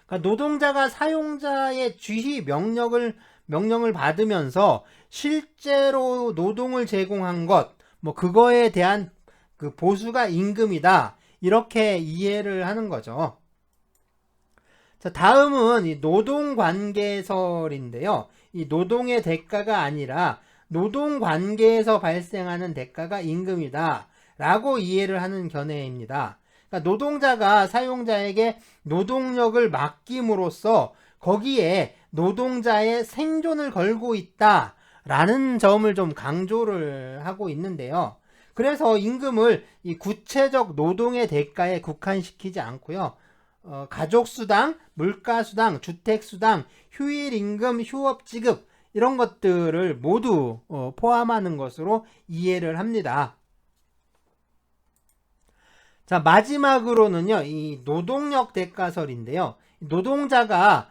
Speaker 1: 그러니까 노동자가 사용자의 지휘 명령을 받으면서 실제로 노동을 제공한 것, 그거에 대한 그 보수가 임금이다. 이렇게 이해를 하는 거죠. 자, 다음은 이 노동관계설인데요. 이 노동의 대가가 아니라 노동관계에서 발생하는 대가가 임금이다 라고 이해를 하는 견해입니다. 그러니까 노동자가 사용자에게 노동력을 맡김으로써 거기에 노동자의 생존을 걸고 있다 라는 점을 좀 강조를 하고 있는데요. 그래서 임금을 이 구체적 노동의 대가에 국한시키지 않고요. 가족수당, 물가수당, 주택수당, 휴일임금, 휴업지급 이런 것들을 모두 포함하는 것으로 이해를 합니다. 자, 마지막으로는요, 이 노동력 대가설인데요. 노동자가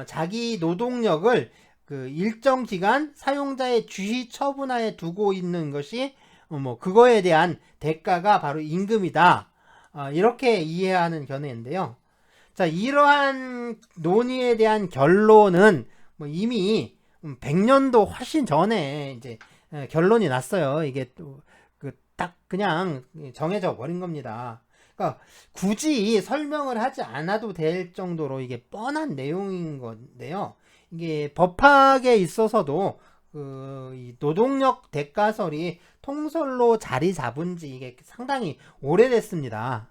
Speaker 1: 자기 노동력을 그 일정 기간 사용자의 주의 처분하에 두고 있는 것이 뭐 그거에 대한 대가가 바로 임금이다. 이렇게 이해하는 견해인데요. 자, 이러한 논의에 대한 결론은 뭐 이미 100년도 훨씬 전에 이제 결론이 났어요. 이게 또 그 딱 그냥 정해져 버린 겁니다. 그러니까 굳이 설명을 하지 않아도 될 정도로 이게 뻔한 내용인 건데요. 이게 법학에 있어서도 이 노동력 대가설이 통설로 자리 잡은 지 이게 상당히 오래됐습니다.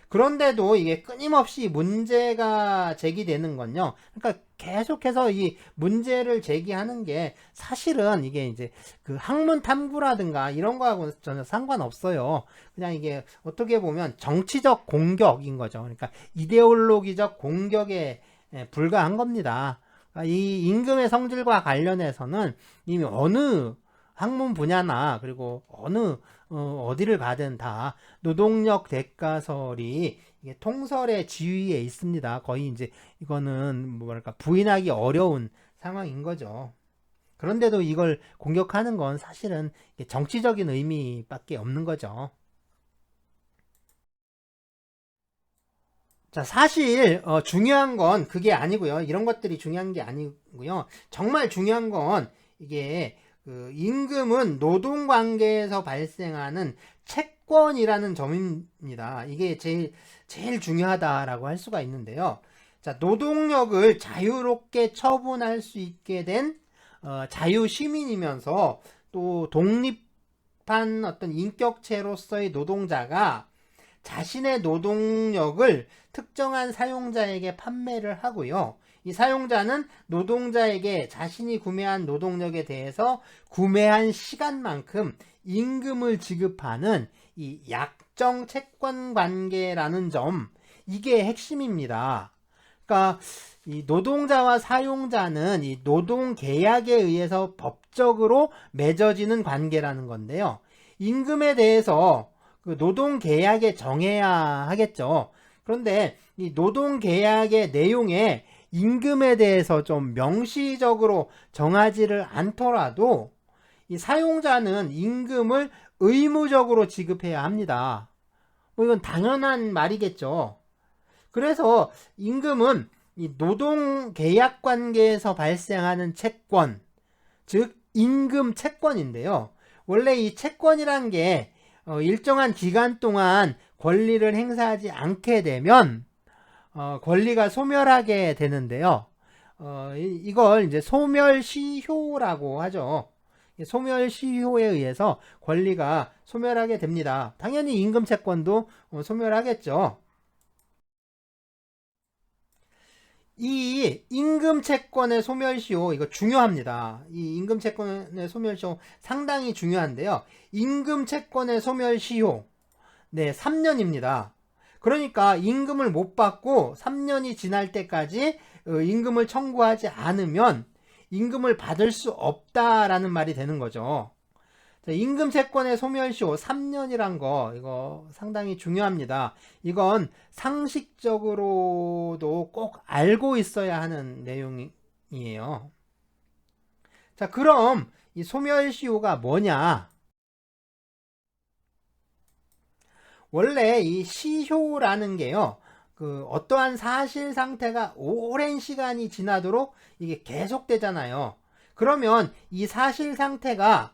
Speaker 1: 그런데도 이게 끊임없이 문제가 제기되는 건요. 그러니까 계속해서 이 문제를 제기하는 게 사실은 이게 이제 그 학문 탐구라든가 이런 거하고는 전혀 상관없어요. 그냥 이게 어떻게 보면 정치적 공격인 거죠. 그러니까 이데올로기적 공격에 불과한 겁니다. 이 임금의 성질과 관련해서는 이미 어느 학문 분야나 그리고 어느 어디를 가든 다 노동력 대가설이 이게 통설의 지위에 있습니다. 거의 이제 이거는 뭐랄까 부인하기 어려운 상황인 거죠. 그런데도 이걸 공격하는 건 사실은 정치적인 의미밖에 없는 거죠. 자, 사실 중요한 건 그게 아니고요. 이런 것들이 중요한 게 아니고요. 정말 중요한 건 이게 그 임금은 노동관계에서 발생하는 채권이라는 점입니다. 이게 제일 중요하다라고 할 수가 있는데요. 자, 노동력을 자유롭게 처분할 수 있게 된 자유시민이면서 또 독립한 어떤 인격체로서의 노동자가 자신의 노동력을 특정한 사용자에게 판매를 하고요. 이 사용자는 노동자에게 자신이 구매한 노동력에 대해서 구매한 시간만큼 임금을 지급하는 이 약정 채권 관계라는 점, 이게 핵심입니다. 그러니까 이 노동자와 사용자는 이 노동 계약에 의해서 법적으로 맺어지는 관계라는 건데요. 임금에 대해서 그 노동 계약에 정해야 하겠죠. 그런데 이 노동 계약의 내용에 임금에 대해서 좀 명시적으로 정하지를 않더라도 이 사용자는 임금을 의무적으로 지급해야 합니다. 뭐 이건 당연한 말이겠죠. 그래서 임금은 이 노동 계약 관계에서 발생하는 채권, 즉 임금 채권인데요. 원래 이 채권이란 게 일정한 기간 동안 권리를 행사하지 않게 되면 권리가 소멸하게 되는데요. 이걸 이제 소멸시효라고 하죠. 소멸시효에 의해서 권리가 소멸하게 됩니다. 당연히 임금 채권도 소멸하겠죠. 이 임금 채권의 소멸시효, 이거 중요합니다. 이 임금 채권의 소멸시효 상당히 중요한데요. 임금 채권의 소멸시효, 네, 3년입니다. 그러니까 임금을 못 받고 3년이 지날 때까지 임금을 청구하지 않으면 임금을 받을 수 없다라는 말이 되는 거죠. 임금 채권의 소멸시효 3년이란 거, 이거 상당히 중요합니다. 이건 상식적으로도 꼭 알고 있어야 하는 내용이에요. 자, 그럼 이 소멸시효가 뭐냐? 원래 이 시효라는 게요, 그 어떠한 사실 상태가 오랜 시간이 지나도록 이게 계속되잖아요. 그러면 이 사실 상태가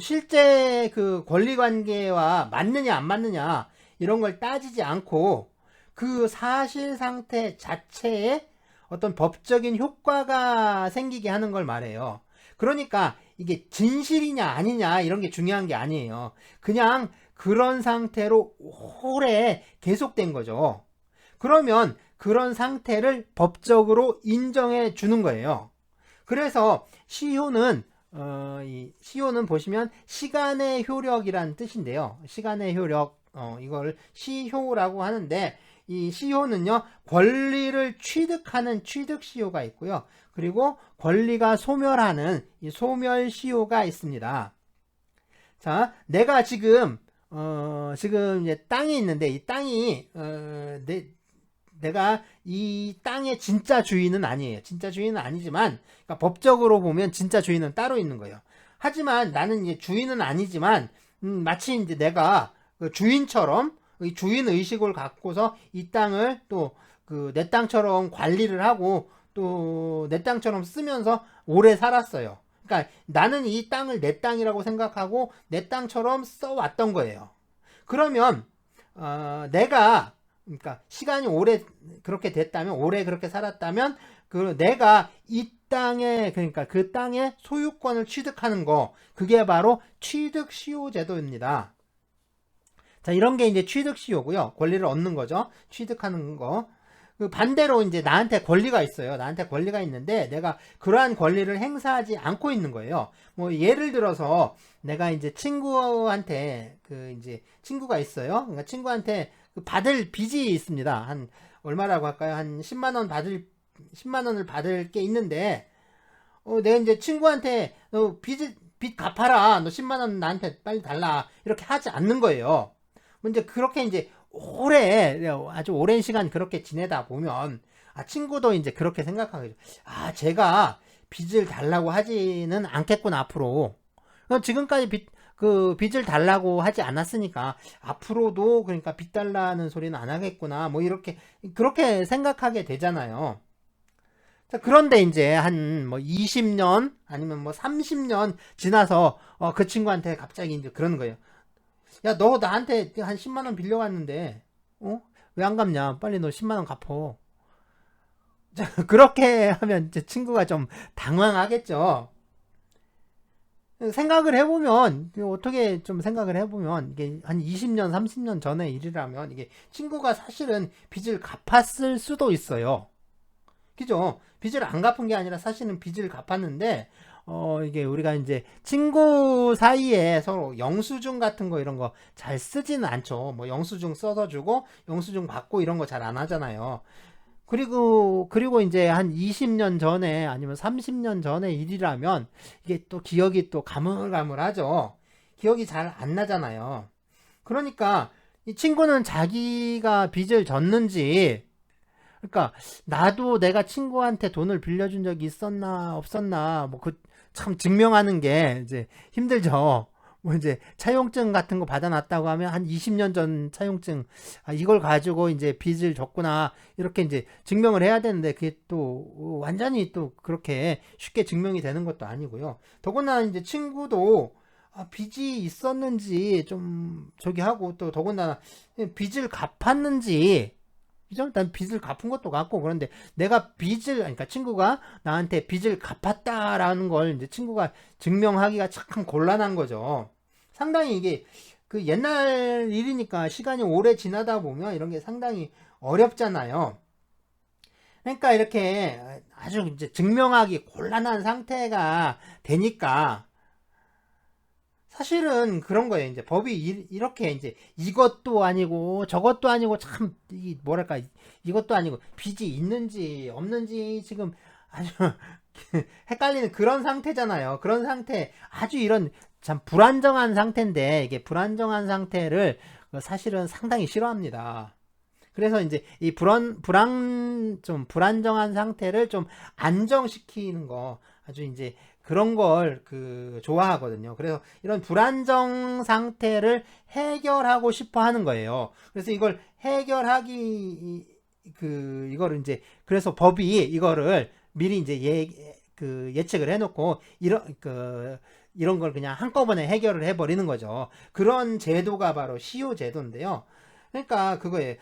Speaker 1: 실제 그 권리 관계와 맞느냐 안 맞느냐 이런 걸 따지지 않고 그 사실 상태 자체에 어떤 법적인 효과가 생기게 하는 걸 말해요. 그러니까 이게 진실이냐 아니냐 이런 게 중요한 게 아니에요. 그냥 그런 상태로 오래 계속된 거죠. 그러면 그런 상태를 법적으로 인정해 주는 거예요. 그래서 시효는 이 시효는 보시면 시간의 효력이란 뜻인데요. 시간의 효력, 이걸 시효라고 하는데, 이 시효는요, 권리를 취득하는 취득시효가 있고요. 그리고 권리가 소멸하는 이 소멸시효가 있습니다. 자, 내가 지금 이제 땅이 있는데, 이 땅이, 내가 이 땅의 진짜 주인은 아니에요. 진짜 주인은 아니지만, 그러니까 법적으로 보면 진짜 주인은 따로 있는 거예요. 하지만 나는 이제 주인은 아니지만, 마치 이제 내가 그 주인처럼 주인 의식을 갖고서 이 땅을 또 그 내 땅처럼 관리를 하고 또 내 땅처럼 쓰면서 오래 살았어요. 그러니까 나는 이 땅을 내 땅이라고 생각하고 내 땅처럼 써왔던 거예요. 그러면 내가 그러니까 시간이 오래 그렇게 됐다면 오래 그렇게 살았다면 그 내가 이 땅에 그러니까 그 땅의 소유권을 취득하는 거 그게 바로 취득시효 제도입니다. 자, 이런 게 이제 취득시효고요. 권리를 얻는 거죠. 취득하는 거. 그 반대로 이제 나한테 권리가 있어요. 나한테 권리가 있는데 내가 그러한 권리를 행사하지 않고 있는 거예요. 뭐 예를 들어서 내가 이제 친구한테 그 이제 친구가 있어요. 그러니까 친구한테 받을 빚이 있습니다. 한 얼마라고 할까요? 한 10만 원 받을 10만 원을 받을 게 있는데 내가 이제 친구한테 너 빚 갚아라. 너 10만 원 나한테 빨리 달라. 이렇게 하지 않는 거예요. 이제 그렇게 이제 아주 오랜 시간 그렇게 지내다 보면 친구도 이제 그렇게 생각하겠죠. 제가 빚을 달라고 하지는 않겠구나 앞으로. 지금까지 빚을 달라고 하지 않았으니까 앞으로도 그러니까 빚 달라는 소리는 안 하겠구나. 뭐 이렇게 그렇게 생각하게 되잖아요. 자, 그런데 이제 한 뭐 20년 아니면 뭐 30년 지나서 그 친구한테 갑자기 이제 그러는 거예요. 야, 너 나한테 한 10만 원 빌려갔는데, 왜 안 갚냐? 빨리 너 10만 원 갚어. 자, 그렇게 하면 이제 친구가 좀 당황하겠죠. 생각을 해보면, 어떻게 좀 생각을 해보면, 이게 한 20년, 30년 전의 일이라면, 이게 친구가 사실은 빚을 갚았을 수도 있어요. 그죠? 빚을 안 갚은 게 아니라 사실은 빚을 갚았는데, 이게 우리가 이제 친구 사이에 서로 영수증 같은 거 이런 거 잘 쓰지는 않죠. 뭐 영수증 써서 주고 영수증 받고 이런 거 잘 안 하잖아요. 그리고 이제 한 20년 전에 아니면 30년 전의 일이라면 이게 또 기억이 또 가물가물하죠. 기억이 잘 안 나잖아요. 그러니까 이 친구는 자기가 빚을 졌는지 그러니까 나도 내가 친구한테 돈을 빌려준 적이 있었나 없었나 뭐 참 증명하는 게 이제 힘들죠. 뭐 이제 차용증 같은 거 받아놨다고 하면 한 20년 전 차용증 이걸 가지고 이제 빚을 졌구나 이렇게 이제 증명을 해야 되는데 그게 또 완전히 또 그렇게 쉽게 증명이 되는 것도 아니고요. 더구나 이제 친구도 빚이 있었는지 좀 저기 하고 또 더군다나 빚을 갚았는지 그죠? 난 빚을 갚은 것도 같고 그런데 내가 그러니까 친구가 나한테 빚을 갚았다라는 걸 이제 친구가 증명하기가 참 곤란한 거죠. 상당히 이게 그 옛날 일이니까 시간이 오래 지나다 보면 이런 게 상당히 어렵잖아요. 그러니까 이렇게 아주 이제 증명하기 곤란한 상태가 되니까 사실은 그런 거예요. 이제 법이 이렇게 이제 이것도 아니고 저것도 아니고 참 뭐랄까 이것도 아니고 빚이 있는지 없는지 지금 아주 헷갈리는 그런 상태잖아요. 그런 상태 아주 이런 참 불안정한 상태인데 이게 불안정한 상태를 사실은 상당히 싫어합니다. 그래서 이제 이 좀 불안정한 상태를 좀 안정시키는 거 아주 이제 그런 걸 좋아하거든요. 그래서 이런 불안정 상태를 해결하고 싶어 하는 거예요. 그래서 이걸 해결하기 이거를 이제 그래서 법이 이거를 미리 이제 예측을 해놓고 이런 걸 그냥 한꺼번에 해결을 해버리는 거죠. 그런 제도가 바로 시효 제도인데요. 그러니까 그거에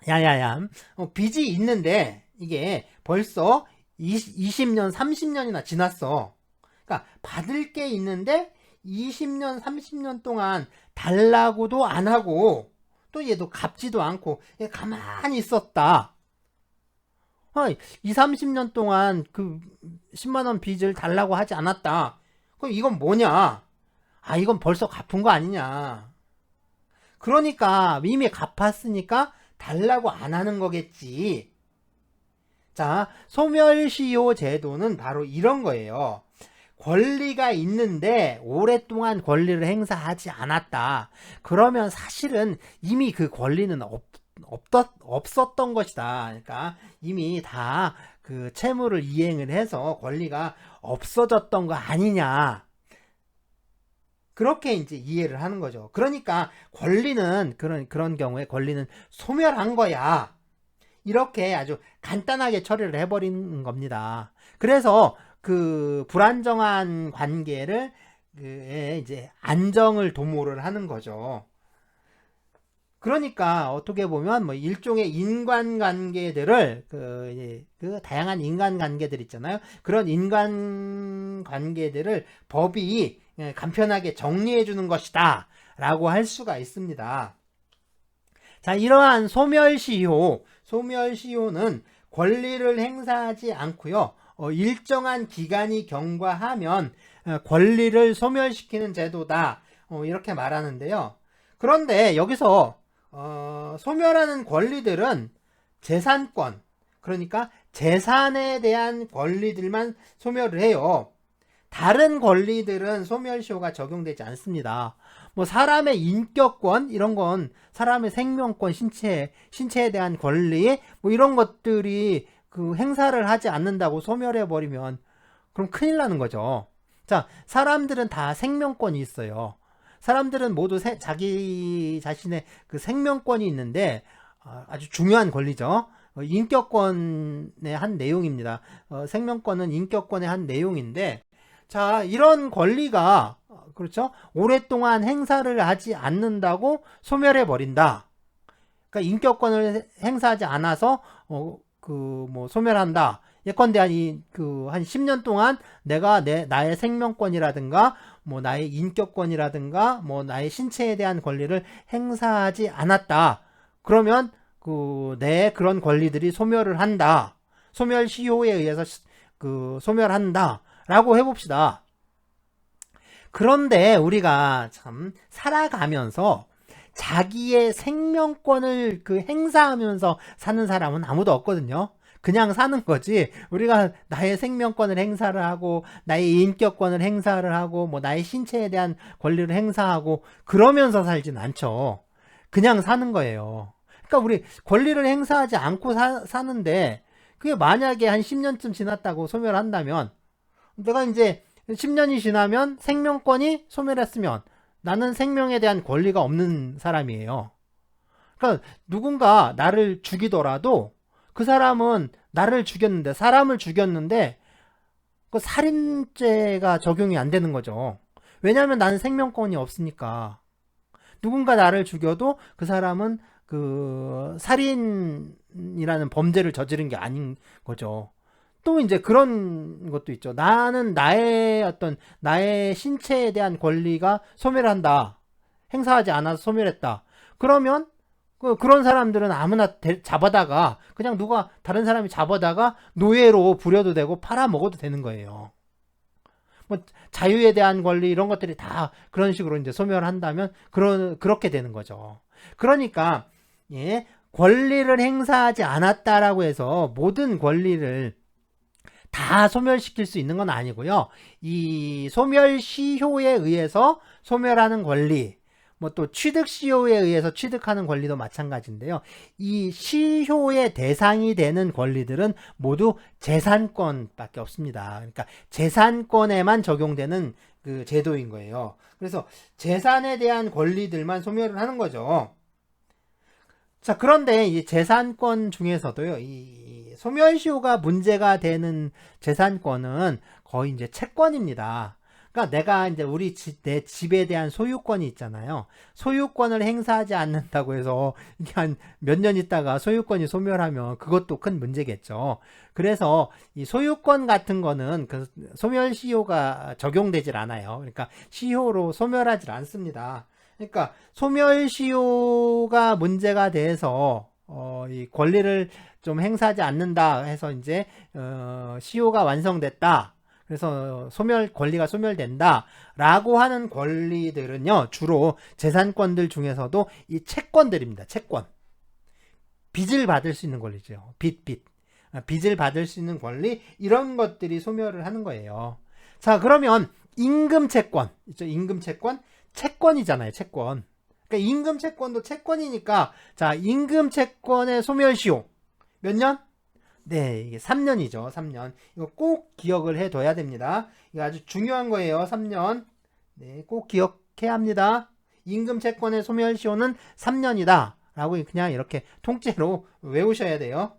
Speaker 1: 야야야 빚이 있는데 이게 벌써 20년 30년이나 지났어. 그러니까 받을 게 있는데 20년 30년 동안 달라고도 안 하고 또 얘도 갚지도 않고 가만히 있었다. 2, 30년 동안 그 10만원 빚을 달라고 하지 않았다. 그럼 이건 뭐냐? 이건 벌써 갚은 거 아니냐. 그러니까 이미 갚았으니까 달라고 안 하는 거겠지. 자, 소멸시효 제도는 바로 이런 거예요. 권리가 있는데 오랫동안 권리를 행사하지 않았다. 그러면 사실은 이미 그 권리는 없었던 것이다. 그러니까 이미 다 그 채무를 이행을 해서 권리가 없어졌던 거 아니냐. 그렇게 이제 이해를 하는 거죠. 그러니까 권리는 그런 경우에 권리는 소멸한 거야. 이렇게 아주 간단하게 처리를 해버리는 겁니다. 그래서 그 불안정한 관계를 이제 안정을 도모를 하는 거죠. 그러니까 어떻게 보면 뭐 일종의 인간관계들을 그 다양한 인간관계들 있잖아요. 그런 인간관계들을 법이 간편하게 정리해 주는 것이다 라고 할 수가 있습니다. 자, 이러한 소멸시효는 권리를 행사하지 않고요. 일정한 기간이 경과하면 권리를 소멸시키는 제도다. 이렇게 말하는데요. 그런데 여기서 소멸하는 권리들은 재산권, 그러니까 재산에 대한 권리들만 소멸을 해요. 다른 권리들은 소멸시효가 적용되지 않습니다. 뭐 사람의 인격권 이런 건 사람의 생명권, 신체에 대한 권리 뭐 이런 것들이 그 행사를 하지 않는다고 소멸해 버리면 그럼 큰일 나는 거죠. 자, 사람들은 다 생명권이 있어요. 사람들은 모두 자기 자신의 그 생명권이 있는데 아주 중요한 권리죠. 인격권의 한 내용입니다. 생명권은 인격권의 한 내용인데, 자, 이런 권리가 그렇죠? 오랫동안 행사를 하지 않는다고 소멸해 버린다. 그러니까 인격권을 행사하지 않아서 뭐 소멸한다. 예컨대 한 10년 동안 내가 나의 생명권이라든가 뭐 나의 인격권이라든가 뭐 나의 신체에 대한 권리를 행사하지 않았다. 그러면 내 그런 권리들이 소멸을 한다. 소멸시효에 의해서 소멸한다. 라고 해봅시다. 그런데 우리가 참 살아가면서 자기의 생명권을 행사하면서 사는 사람은 아무도 없거든요. 그냥 사는 거지. 우리가 나의 생명권을 행사를 하고 나의 인격권을 행사를 하고 뭐 나의 신체에 대한 권리를 행사하고 그러면서 살진 않죠. 그냥 사는 거예요. 그러니까 우리 권리를 행사하지 않고 사는데 그게 만약에 한 10년쯤 지났다고 소멸한다면 내가 이제 10년이 지나면 생명권이 소멸했으면 나는 생명에 대한 권리가 없는 사람이에요. 그러니까 누군가 나를 죽이더라도 그 사람은 나를 죽였는데, 사람을 죽였는데 그 살인죄가 적용이 안 되는 거죠. 왜냐하면 나는 생명권이 없으니까. 누군가 나를 죽여도 그 사람은 살인이라는 범죄를 저지른 게 아닌 거죠. 또 이제 그런 것도 있죠. 나는 나의 신체에 대한 권리가 소멸한다. 행사하지 않아서 소멸했다. 그러면 그런 사람들은 아무나 잡아다가 그냥 다른 사람이 잡아다가 노예로 부려도 되고 팔아먹어도 되는 거예요. 뭐 자유에 대한 권리 이런 것들이 다 그런 식으로 이제 소멸한다면 그렇게 되는 거죠. 그러니까 권리를 행사하지 않았다라고 해서 모든 권리를 다 소멸시킬 수 있는 건 아니고요. 이 소멸시효에 의해서 소멸하는 권리, 뭐 또 취득시효에 의해서 취득하는 권리도 마찬가지인데요. 이 시효의 대상이 되는 권리들은 모두 재산권밖에 없습니다. 그러니까 재산권에만 적용되는 그 제도인 거예요. 그래서 재산에 대한 권리들만 소멸을 하는 거죠. 자, 그런데 이 재산권 중에서도요, 이 소멸시효가 문제가 되는 재산권은 거의 이제 채권입니다. 그러니까 내가 이제 내 집에 대한 소유권이 있잖아요. 소유권을 행사하지 않는다고 해서 이게 한 몇 년 있다가 소유권이 소멸하면 그것도 큰 문제겠죠. 그래서 이 소유권 같은 거는 소멸시효가 적용되질 않아요. 그러니까 시효로 소멸하지 않습니다. 그러니까 소멸시효가 문제가 돼서 이 권리를 좀 행사하지 않는다 해서 이제 시효가 완성됐다. 그래서 권리가 소멸된다 라고 하는 권리들은요, 주로 재산권들 중에서도 이 채권들입니다. 채권. 빚을 받을 수 있는 권리죠. 빚을 받을 수 있는 권리, 이런 것들이 소멸을 하는 거예요. 자, 그러면 임금채권 있죠. 임금채권. 채권이잖아요. 채권. 그러니까 임금 채권도 채권이니까 자, 임금 채권의 소멸시효 몇 년? 네, 이게 3년이죠. 3년. 이거 꼭 기억을 해둬야 됩니다. 이거 아주 중요한 거예요. 3년. 네, 꼭 기억해야 합니다. 임금 채권의 소멸시효는 3년이다. 라고 그냥 이렇게 통째로 외우셔야 돼요.